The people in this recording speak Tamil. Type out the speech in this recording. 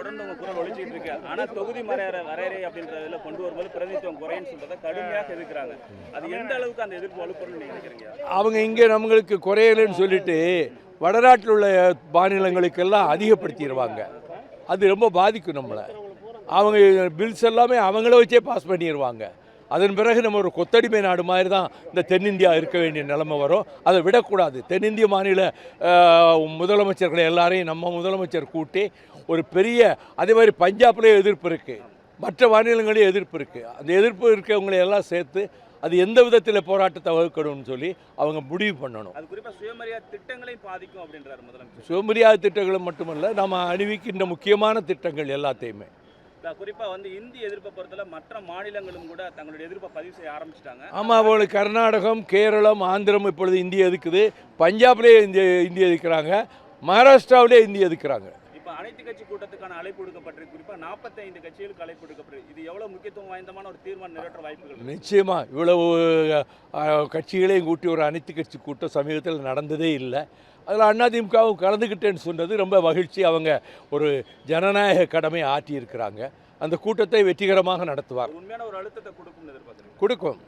தொடர்ந்து உங்க குரல் ஒழிச்சிட்டு இருக்கு. ஆனா தொகுதி வரையறை அப்படின்றதுல கொண்டு வரும்போது பிரதிநிதித்துவம் குறைன்னு சொல்றதை கடுமையாக எதிர்க்கிறாங்க. அது எந்த அளவுக்கு அந்த எதிர்ப்பு வலுப்பெறும்னு நீங்க நினைக்கிறீங்க? அவங்க இங்கே நம்மளுக்கு குறையலைன்னு சொல்லிட்டு வடநாட்டில் உள்ள மாநிலங்களுக்கெல்லாம் அதிகப்படுத்திடுவாங்க. அது ரொம்ப பாதிக்கும் நம்மளை. அவங்க பில்ஸ் எல்லாமே அவங்கள வச்சே பாஸ் பண்ணிடுவாங்க. அதன் பிறகு நம்ம ஒரு கொத்தடிமை நாடு மாதிரி தான் இந்த தென்னிந்தியா இருக்க வேண்டிய நிலைமை வரும். அதை விடக்கூடாது. தென்னிந்திய மாநில முதலமைச்சர்களை எல்லாரையும் நம்ம முதலமைச்சர் கூட்டி ஒரு பெரிய, அதே மாதிரி பஞ்சாப்லேயே எதிர்ப்பு இருக்குது, மற்ற மாநிலங்களையும் எதிர்ப்பு இருக்குது. அந்த எதிர்ப்பு இருக்கவங்களை எல்லாம் சேர்த்து அது எந்த விதத்தில் போராட்டத்தை வகுக்கணும்னு சொல்லி அவங்க முடிவு பண்ணணும். அது குறிப்பாக சுயமரியாதை திட்டங்களை பாதிக்கும் அப்படின்றார் முதலமைச்சர். சுயமரியாதை திட்டங்களும் மட்டுமல்ல, நம்ம அணிவிக்கின்ற முக்கியமான திட்டங்கள் எல்லாத்தையுமே. குறிப்பாக வந்து இந்தி எதிர்ப்பை பொறுத்தல மற்ற மாநிலங்களும் கூட தங்களுடைய எதிர்ப்பை பதிவு செய்ய ஆரம்பிச்சிட்டாங்க. ஆமாம், அவங்களுக்கு கர்நாடகம், கேரளம், ஆந்திரம் இப்பொழுது இந்திய எதுக்குது, பஞ்சாப்லேயே இந்திய எதுக்குறாங்க, மகாராஷ்டிராவிலே இந்திய எதுக்குறாங்க. இப்போ அனைத்து கட்சி கூட்டத்துக்கான அழைப்பு விடுக்கப்பட்டிருக்கு. குறிப்பாக 45 கட்சிகளுக்கு அழைப்பு விடுக்கப்பட்டிருக்கு. இது எவ்வளோ முக்கியத்துவம் வாய்ந்தமான ஒரு தீர்மானம் நிறைவேற்ற வாய்ப்புகள்? நிச்சயமாக இவ்வளவு கட்சிகளையும் கூட்டி ஒரு அனைத்து கட்சி கூட்டம் சமீபத்தில் நடந்ததே இல்லை. அதில் அதிமுகவும் கலந்துக்கிட்டேன்னு சொன்னது ரொம்ப மகிழ்ச்சி. அவங்க ஒரு ஜனநாயக கடமையை ஆற்றியிருக்கிறாங்க. அந்த கூட்டத்தை வெற்றிகரமாக நடத்துவார். உண்மையான ஒரு அழுத்தத்தை கொடுக்கும் எதிர்பார்க்குறேன். கொடுக்கும்.